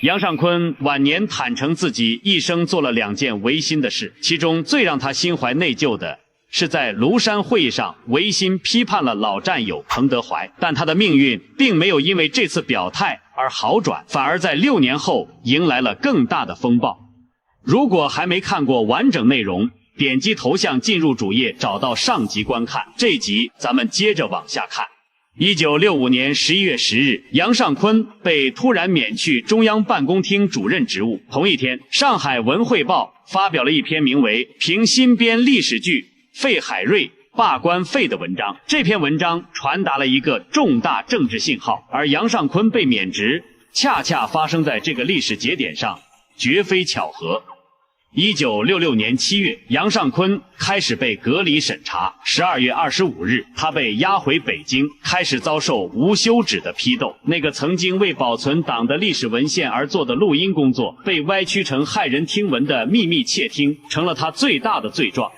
杨尚昆晚年坦誠自己一生做了2件違心的事，其中最让他心懷內疚的是在廬山會議上違心批判了老戰友彭德懷，但他的命運並沒有因為這次表態而好轉，反而在6年後迎來了更大的風暴。如果還沒看過完整內容，點擊頭像進入主頁，找到上集觀看。這集咱們接着往下看。1965年11月10日，杨尚昆被突然免去中央办公廳主任職務。同一天，上海文匯報發表了一篇名為《評新編歷史劇費海瑞罷官廢》的文章。這篇文章傳達了一個重大政治信號，而楊尚昆被免職，恰恰發生在這個歷史節點上，絕非巧合。1966年7月，楊尚昆開始被隔離審查。12月25日，他被押回北京，開始遭受無休止的批鬥。那個曾經為保存黨的歷史文獻而做的錄音工作，被歪曲成駭人聽聞的秘密竊聽，成了他最大的罪狀。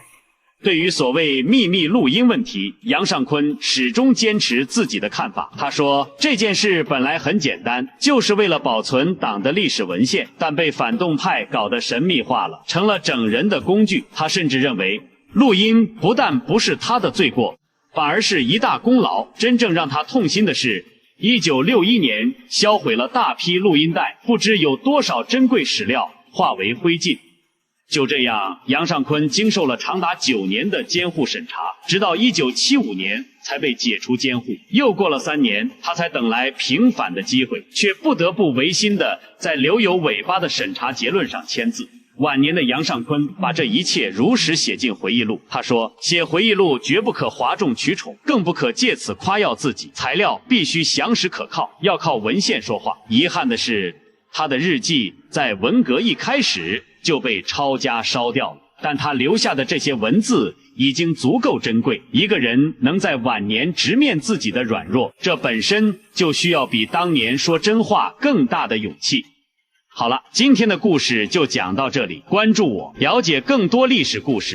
对於所謂秘密錄音問題，楊尚昆始終堅持自己的看法。他說，這件事本來很簡單，就是為了保存黨的歷史文獻，但被反動派搞得神秘化了，成了整人的工具。他甚至認為，錄音不但不是他的罪過，反而是一大功勞。真正讓他痛心的是，1961年銷毀了大批錄音帶，不知有多少珍貴史料化為灰燼。就這樣，楊尚昆經受了長達9年的監護審查，直到1975年才被解除監護。又過了3年，他才等來平反的機會，卻不得不違心地在留有尾巴的審查結論上簽字。晚年的楊尚昆把這一切如實寫進回憶錄。他說，寫回憶錄絕不可譁眾取寵，更不可借此誇耀自己，材料必須詳實可靠，要靠文獻說話。遺憾的是，他的日記在文革一開始就被抄家燒掉了，但他留下的這些文字已經足夠珍貴。一個人能在晚年直面自己的軟弱，這本身就需要比當年說真話更大的勇氣。好了，今天的故事就講到這裡，關注我，了解更多歷史故事。